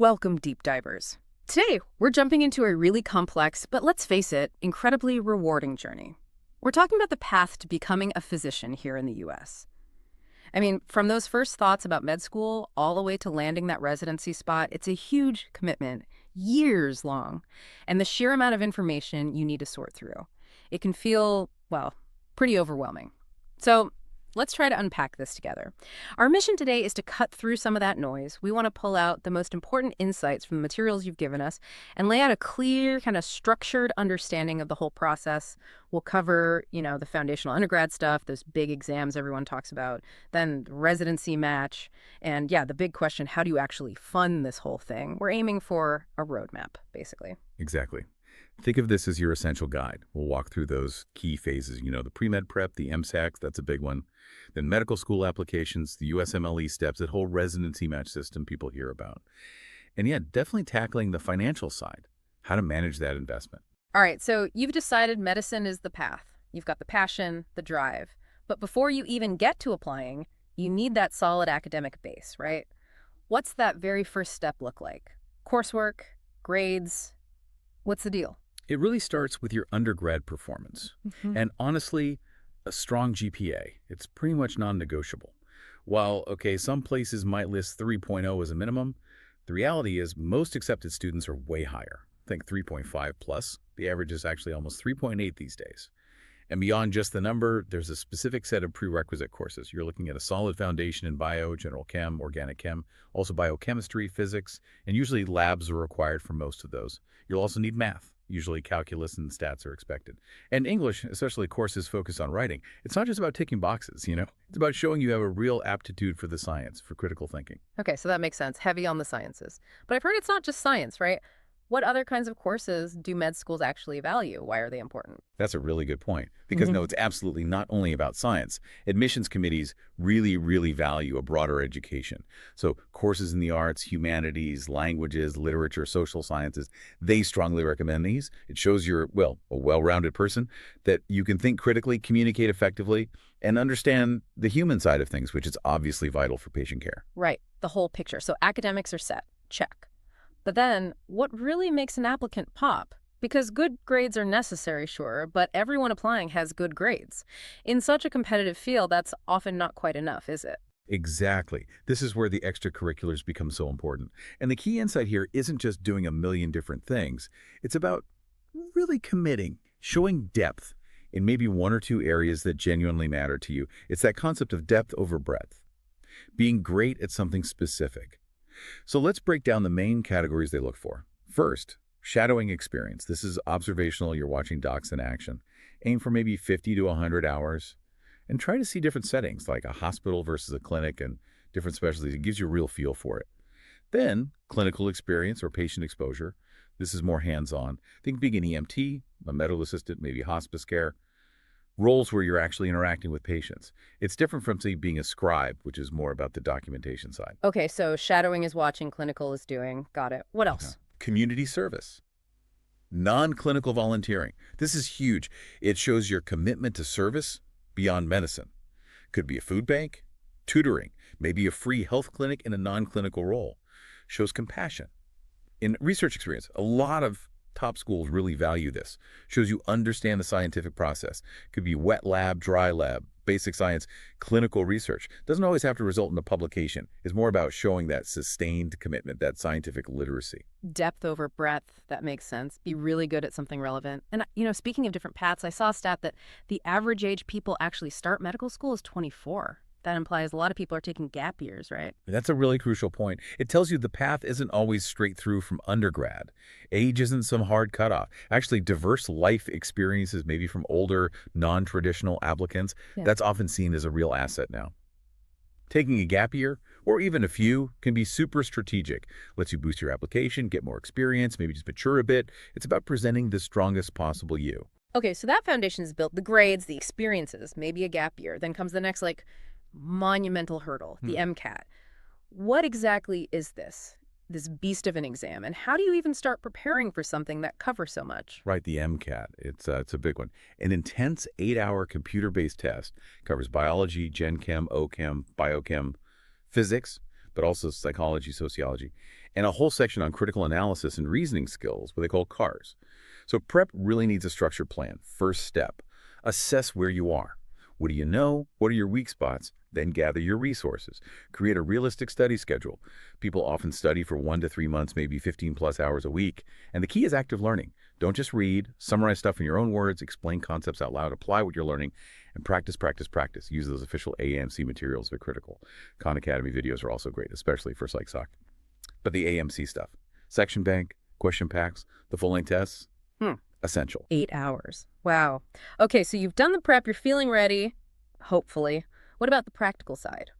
Welcome, deep divers. Today, we're jumping into a really complex, but let's face it, incredibly rewarding journey. We're talking about the path to becoming a physician here in the US. I mean, from those first thoughts about med school all the way to landing that residency spot, it's a huge commitment, years long, and the sheer amount of information you need to sort through. It can feel, well, pretty overwhelming. So, let's try to unpack this together. Our mission today is to cut through some of that noise. We want to pull out the most important insights from the materials you've given us and lay out a clear, kind of structured understanding of the whole process. We'll cover, the foundational undergrad stuff, those big exams everyone talks about, then the residency match, and yeah, the big question, how do you actually fund this whole thing? We're aiming for a roadmap, basically. Exactly. Think of this as your essential guide. We'll walk through those key phases, the pre-med prep, the MCAT, that's a big one. Then medical school applications, the USMLE steps, that whole residency match system people hear about. And yeah, definitely tackling the financial side, how to manage that investment. All right, so you've decided medicine is the path. You've got the passion, the drive. But before you even get to applying, you need that solid academic base, right? What's that very first step look like? Coursework, grades, what's the deal? It really starts with your undergrad performance. And honestly, a strong GPA. It's pretty much non-negotiable. While, some places might list 3.0 as a minimum, the reality is most accepted students are way higher. Think 3.5 plus. The average is actually almost 3.8 these days. And beyond just the number, there's a specific set of prerequisite courses. You're looking at a solid foundation in bio, general chem, organic chem, also biochemistry, physics, and usually labs are required for most of those. You'll also need math. Usually calculus and stats are expected. And English, especially courses focused on writing, it's not just about ticking boxes, It's about showing you have a real aptitude for the science, for critical thinking. Okay, so that makes sense. Heavy on the sciences. But I've heard it's not just science, right? What other kinds of courses do med schools actually value? Why are they important? That's a really good point. Because no, it's absolutely not only about science. Admissions committees really, really value a broader education. So courses in the arts, humanities, languages, literature, social sciences, they strongly recommend these. It shows you're, a well-rounded person, that you can think critically, communicate effectively, and understand the human side of things, which is obviously vital for patient care. Right, the whole picture. So academics are set. Check. But then, what really makes an applicant pop? Because good grades are necessary, sure, but everyone applying has good grades. In such a competitive field, that's often not quite enough, is it? Exactly. This is where the extracurriculars become so important. And the key insight here isn't just doing a million different things. It's about really committing, showing depth in maybe one or two areas that genuinely matter to you. It's that concept of depth over breadth. Being great at something specific. So let's break down the main categories they look for. First, shadowing experience. This is observational. You're watching docs in action. Aim for maybe 50 to 100 hours. And try to see different settings, like a hospital versus a clinic and different specialties. It gives you a real feel for it. Then, clinical experience or patient exposure. This is more hands-on. Think being an EMT, a medical assistant, maybe hospice care. Roles where you're actually interacting with patients. It's different from, say, being a scribe, which is more about the documentation side. Okay, so shadowing is watching, clinical is doing. Got it. What else? Community service. Non-clinical volunteering. This is huge. It shows your commitment to service beyond medicine. Could be a food bank, tutoring, maybe a free health clinic in a non-clinical role. Shows compassion. In research experience, a lot of top schools really value this. Shows you understand the scientific process. Could be wet lab, dry lab, basic science, clinical research. Doesn't always have to result in a publication. It's more about showing that sustained commitment, that scientific literacy. Depth over breadth, that makes sense. Be really good at something relevant. And, speaking of different paths, I saw a stat that the average age people actually start medical school is 24. That implies a lot of people are taking gap years, right? That's a really crucial point. It tells you the path isn't always straight through from undergrad. Age isn't some hard cutoff. Actually, diverse life experiences, maybe from older, non-traditional applicants, that's often seen as a real asset now. Taking a gap year, or even a few, can be super strategic. Lets you boost your application, get more experience, maybe just mature a bit. It's about presenting the strongest possible you. Okay, so that foundation is built. The grades, the experiences, maybe a gap year. Then comes the next, monumental hurdle, the MCAT. What exactly is this beast of an exam, and how do you even start preparing for something that covers so much? Right, the MCAT. It's a big one. An intense 8-hour computer-based test covers biology, gen chem, OChem, biochem, physics, but also psychology, sociology, and a whole section on critical analysis and reasoning skills, what they call CARs. So prep really needs a structured plan. First step, assess where you are. What do you know? What are your weak spots? Then gather your resources. Create a realistic study schedule. People often study for 1 to 3 months, maybe 15+ hours a week. And the key is active learning. Don't just read, summarize stuff in your own words, explain concepts out loud, apply what you're learning, and practice, practice, practice. Use those official AAMC materials. They're critical. Khan Academy videos are also great, especially for PsychSoc. But the AMC stuff, section bank, question packs, the full-length tests, essential. 8 hours. Wow. Okay, so you've done the prep, you're feeling ready, hopefully. What about the practical side?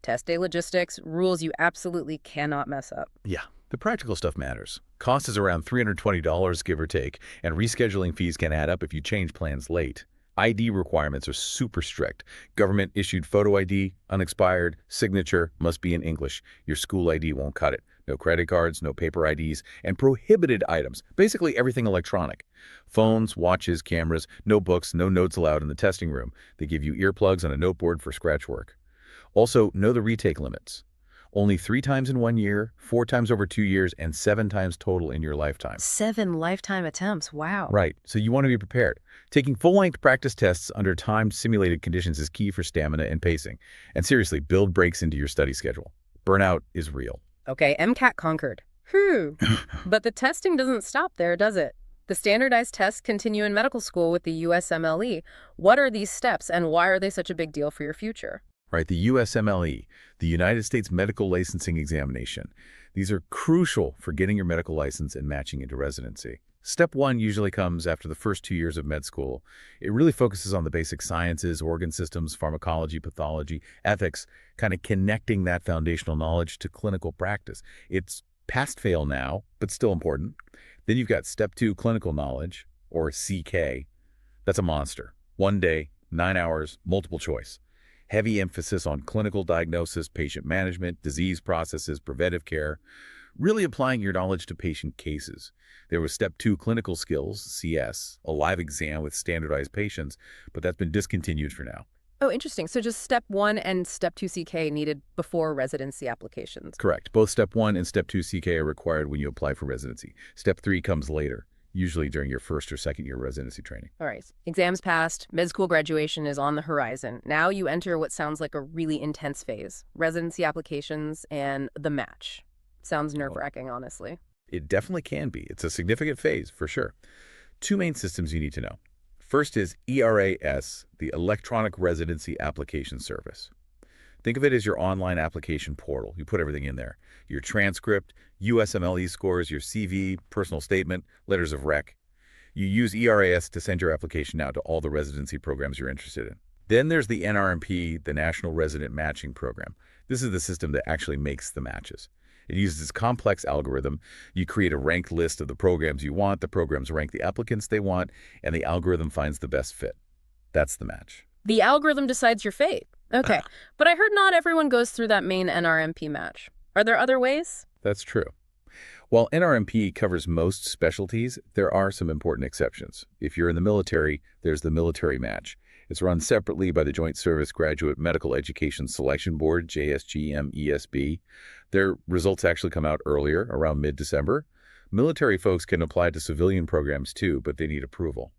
Test day logistics, rules you absolutely cannot mess up. Yeah, the practical stuff matters. Cost is around $320, give or take, and rescheduling fees can add up if you change plans late. ID requirements are super strict. Government-issued photo ID, unexpired, signature, must be in English. Your school ID won't cut it. No credit cards, no paper IDs, and prohibited items, basically everything electronic. Phones, watches, cameras, no books, no notes allowed in the testing room. They give you earplugs and a noteboard for scratch work. Also, know the retake limits. Only 3 times in 1 year, 4 times over 2 years, and 7 times total in your lifetime. 7 lifetime attempts, wow. Right, so you want to be prepared. Taking full-length practice tests under timed simulated conditions is key for stamina and pacing. And seriously, build breaks into your study schedule. Burnout is real. Okay, MCAT conquered. Whew. But the testing doesn't stop there, does it? The standardized tests continue in medical school with the USMLE. What are these steps and why are they such a big deal for your future? Right, the USMLE, the United States Medical Licensing Examination. These are crucial for getting your medical license and matching into residency. Step 1 usually comes after the first 2 years of med school. It really focuses on the basic sciences, organ systems, pharmacology, pathology, ethics, kind of connecting that foundational knowledge to clinical practice. It's pass-fail now, but still important. Then you've got Step 2 clinical knowledge, or CK. That's a monster. 1 day, 9 hours, multiple choice. Heavy emphasis on clinical diagnosis, patient management, disease processes, preventive care, really applying your knowledge to patient cases. There was Step 2 clinical skills, CS, a live exam with standardized patients, but that's been discontinued for now. Oh, interesting. So just Step 1 and Step 2 CK needed before residency applications. Correct. Both Step 1 and Step 2 CK are required when you apply for residency. Step 3 comes later, usually during your first or second year residency training. All right. Exams passed. Med school graduation is on the horizon. Now you enter what sounds like a really intense phase. Residency applications and the match. Sounds nerve-wracking, honestly. It definitely can be. It's a significant phase, for sure. 2 main systems you need to know. First is ERAS, the Electronic Residency Application Service. Think of it as your online application portal. You put everything in there. Your transcript, USMLE scores, your CV, personal statement, letters of rec. You use ERAS to send your application out to all the residency programs you're interested in. Then there's the NRMP, the National Resident Matching Program. This is the system that actually makes the matches. It uses this complex algorithm. You create a ranked list of the programs you want, the programs rank the applicants they want, and the algorithm finds the best fit. That's the match. The algorithm decides your fate. Okay, but I heard not everyone goes through that main NRMP match. Are there other ways? That's true. While NRMP covers most specialties, there are some important exceptions. If you're in the military, there's the military match. It's run separately by the Joint Service Graduate Medical Education Selection Board, JSGMESB. Their results actually come out earlier, around mid-December. Military folks can apply to civilian programs too, but they need approval.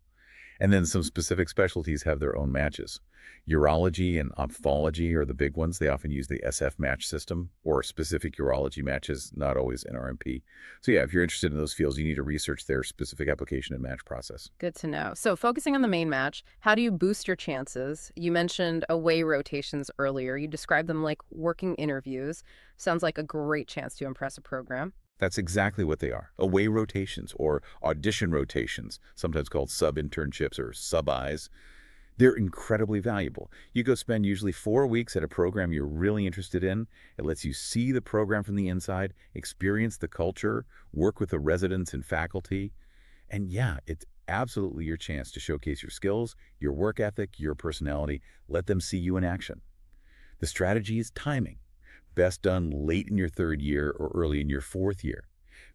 And then some specific specialties have their own matches. Urology and ophthalmology are the big ones. They often use the SF match system or specific urology matches, not always NRMP. So yeah, if you're interested in those fields, you need to research their specific application and match process. Good to know. So focusing on the main match, how do you boost your chances? You mentioned away rotations earlier. You described them like working interviews. Sounds like a great chance to impress a program. That's exactly what they are. Away rotations or audition rotations, sometimes called sub-internships or sub-Is. They're incredibly valuable. You go spend usually 4 weeks at a program you're really interested in. It lets you see the program from the inside, experience the culture, work with the residents and faculty. And yeah, it's absolutely your chance to showcase your skills, your work ethic, your personality. Let them see you in action. The strategy is timing. Best done late in your 3rd year or early in your 4th year.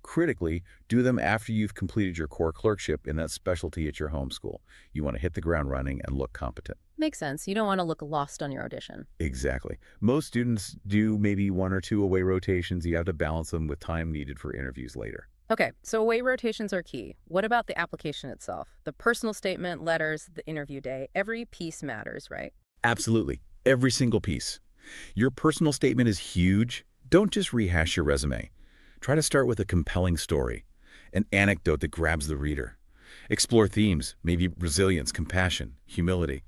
Critically, do them after you've completed your core clerkship in that specialty at your home school. You want to hit the ground running and look competent. Makes sense. You don't want to look lost on your audition. Exactly. Most students do maybe one or two away rotations. You have to balance them with time needed for interviews later. Okay, so away rotations are key. What about the application itself? The personal statement, letters, the interview day, every piece matters, right? Absolutely. Every single piece. Your personal statement is huge. Don't just rehash your resume. Try to start with a compelling story, an anecdote that grabs the reader. Explore themes, maybe resilience, compassion, humility.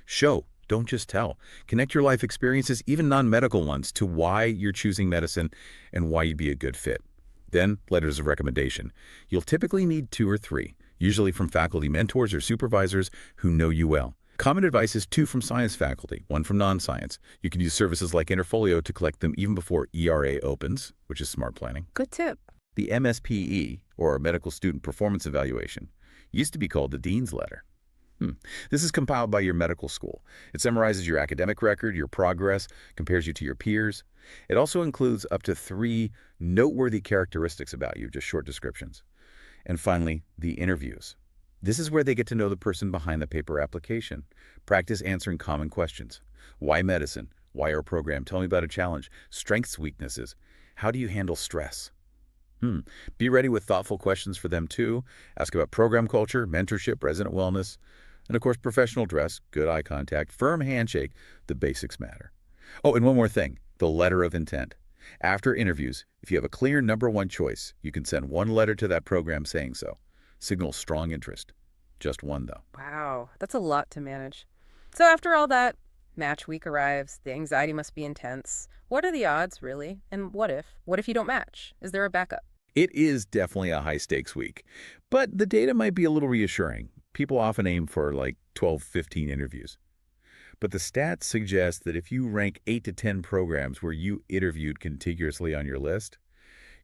Show, don't just tell. Connect your life experiences, even non-medical ones, to why you're choosing medicine and why you'd be a good fit. Then, letters of recommendation. You'll typically need 2 or 3, usually from faculty mentors or supervisors who know you well. Common advice is 2 from science faculty, 1 from non-science. You can use services like Interfolio to collect them even before ERA opens, which is smart planning. Good tip. The MSPE, or Medical Student Performance Evaluation, used to be called the Dean's Letter. This is compiled by your medical school. It summarizes your academic record, your progress, compares you to your peers. It also includes up to 3 noteworthy characteristics about you, just short descriptions. And finally, the interviews. This is where they get to know the person behind the paper application. Practice answering common questions. Why medicine? Why our program? Tell me about a challenge. Strengths, weaknesses. How do you handle stress? Be ready with thoughtful questions for them too. Ask about program culture, mentorship, resident wellness, and of course professional dress, good eye contact, firm handshake. The basics matter. Oh, and one more thing, the letter of intent. After interviews, if you have a clear number 1 choice, you can send 1 letter to that program saying so. Signal strong interest. Just 1 though. Wow, that's a lot to manage. So after all that, match week arrives, the anxiety must be intense. What are the odds, really? And what if? What if you don't match? Is there a backup? It is definitely a high-stakes week, but the data might be a little reassuring. People often aim for like 12, 15 interviews. But the stats suggest that if you rank 8 to 10 programs where you interviewed contiguously on your list,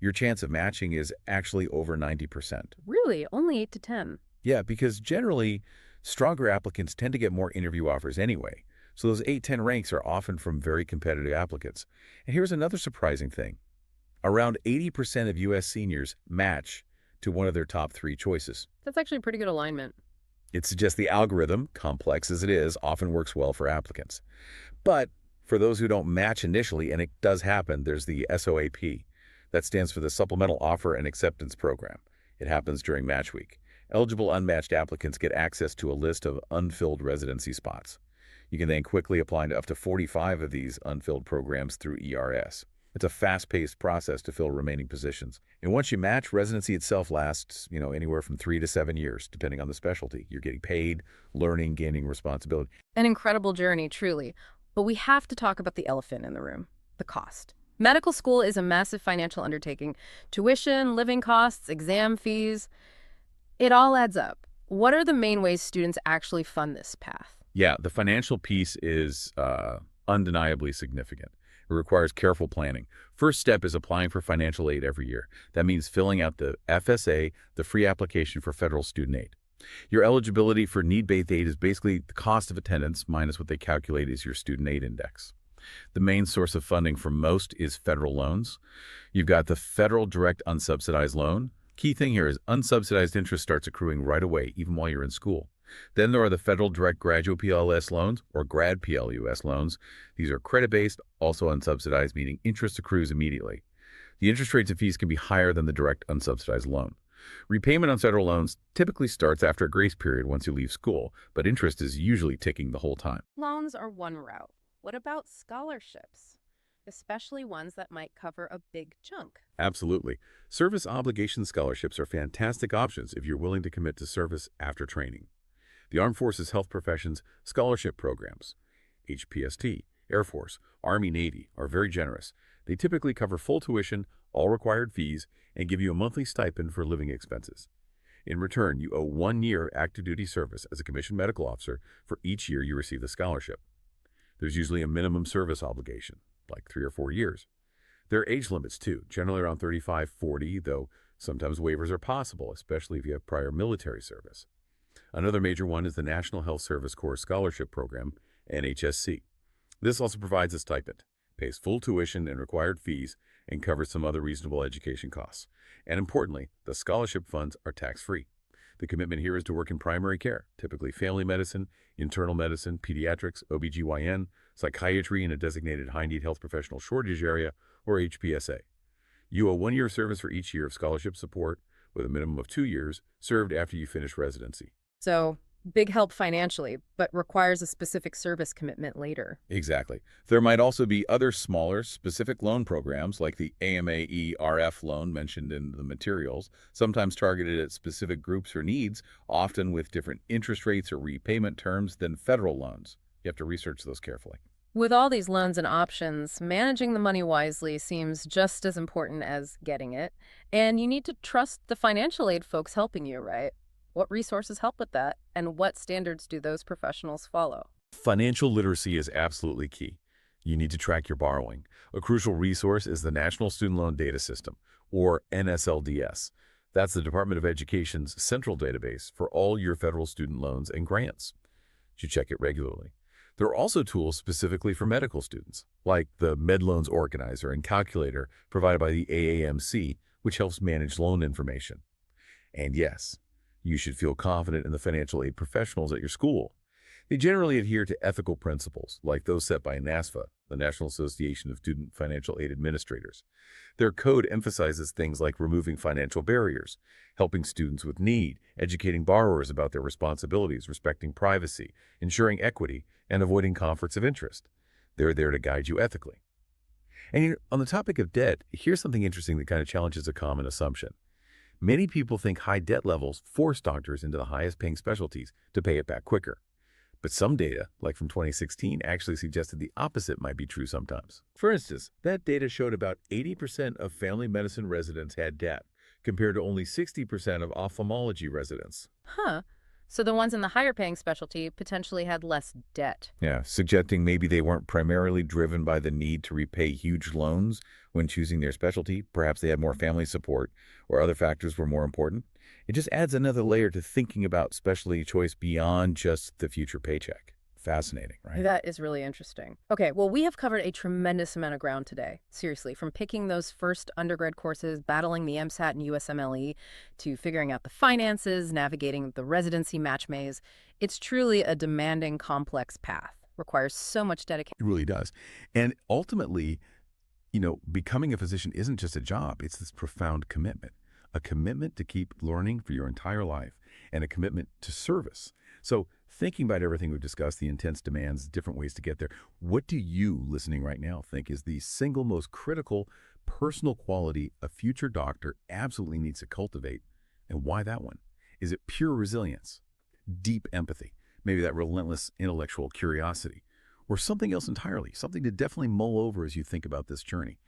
your chance of matching is actually over 90%. Really? Only 8 to 10? Yeah, because generally, stronger applicants tend to get more interview offers anyway. So those 8-10 ranks are often from very competitive applicants. And here's another surprising thing. Around 80% of U.S. seniors match to one of their top 3 choices. That's actually pretty good alignment. It suggests the algorithm, complex as it is, often works well for applicants. But for those who don't match initially, and it does happen, there's the SOAP. That stands for the Supplemental Offer and Acceptance Program. It happens during match week. Eligible unmatched applicants get access to a list of unfilled residency spots. You can then quickly apply to up to 45 of these unfilled programs through ERS. It's a fast-paced process to fill remaining positions. And once you match, residency itself lasts, anywhere from 3 to 7 years, depending on the specialty. You're getting paid, learning, gaining responsibility. An incredible journey, truly. But we have to talk about the elephant in the room, the cost. Medical school is a massive financial undertaking. Tuition, living costs, exam fees, it all adds up. What are the main ways students actually fund this path? Yeah, the financial piece is undeniably significant. It requires careful planning. First step is applying for financial aid every year. That means filling out the FSA, the free application for federal student aid. Your eligibility for need-based aid is basically the cost of attendance minus what they calculate is your student aid index. The main source of funding for most is federal loans. You've got the federal direct unsubsidized loan. Key thing here is unsubsidized interest starts accruing right away, even while you're in school. Then there are the federal direct graduate PLS loans, or grad PLUS loans. These are credit-based, also unsubsidized, meaning interest accrues immediately. The interest rates and fees can be higher than the direct unsubsidized loan. Repayment on federal loans typically starts after a grace period once you leave school, but interest is usually ticking the whole time. Loans are one route. What about scholarships? Especially ones that might cover a big chunk. Absolutely. Service obligation scholarships are fantastic options if you're willing to commit to service after training. The Armed Forces Health Professions Scholarship Programs, HPST, Air Force, Army, Navy, are very generous. They typically cover full tuition, all required fees, and give you a monthly stipend for living expenses. In return, you owe 1 year active duty service as a commissioned medical officer for each year you receive the scholarship. There's usually a minimum service obligation, like 3 or 4 years. There are age limits too, generally around 35, 40, though sometimes waivers are possible, especially if you have prior military service. Another major one is the National Health Service Corps Scholarship Program, NHSC. This also provides a stipend, pays full tuition and required fees, and covers some other reasonable education costs. And importantly, the scholarship funds are tax-free. The commitment here is to work in primary care, typically family medicine, internal medicine, pediatrics, OBGYN, psychiatry in a designated high-need health professional shortage area, or HPSA. You owe 1 year of service for each year of scholarship support, with a minimum of 2 years served after you finish residency. So, big help financially, but requires a specific service commitment later. Exactly. There might also be other smaller, specific loan programs like the AMAE-RF loan mentioned in the materials, sometimes targeted at specific groups or needs, often with different interest rates or repayment terms than federal loans. You have to research those carefully. With all these loans and options, managing the money wisely seems just as important as getting it. And you need to trust the financial aid folks helping you, right? What resources help with that? And what standards do those professionals follow? Financial literacy is absolutely key. You need to track your borrowing. A crucial resource is the National Student Loan Data System, or NSLDS. That's the Department of Education's central database for all your federal student loans and grants. You check it regularly. There are also tools specifically for medical students, like the MedLoans Organizer and Calculator provided by the AAMC, which helps manage loan information. And yes, you should feel confident in the financial aid professionals at your school. They generally adhere to ethical principles, like those set by NASFA, the National Association of Student Financial Aid Administrators. Their code emphasizes things like removing financial barriers, helping students with need, educating borrowers about their responsibilities, respecting privacy, ensuring equity, and avoiding conflicts of interest. They're there to guide you ethically. And on the topic of debt, here's something interesting that kind of challenges a common assumption. Many people think high debt levels force doctors into the highest paying specialties to pay it back quicker. But some data, like from 2016, actually suggested the opposite might be true sometimes. For instance, that data showed about 80% of family medicine residents had debt, compared to only 60% of ophthalmology residents. Huh. So the ones in the higher paying specialty potentially had less debt. Yeah, suggesting maybe they weren't primarily driven by the need to repay huge loans when choosing their specialty. Perhaps they had more family support, or other factors were more important. It just adds another layer to thinking about specialty choice beyond just the future paycheck. Fascinating, right? That is really interesting. Okay, well, we have covered a tremendous amount of ground today. Seriously, from picking those first undergrad courses, battling the MCAT and USMLE, to figuring out the finances, navigating the residency match maze. It's truly a demanding, complex path. Requires so much dedication. It really does. And ultimately, becoming a physician isn't just a job. It's this profound commitment. A commitment to keep learning for your entire life, and a commitment to service. So thinking about everything we've discussed, the intense demands, different ways to get there, what do you, listening right now, think is the single most critical personal quality a future doctor absolutely needs to cultivate, and why that one? Is it pure resilience, deep empathy, maybe that relentless intellectual curiosity, or something else entirely, something to definitely mull over as you think about this journey?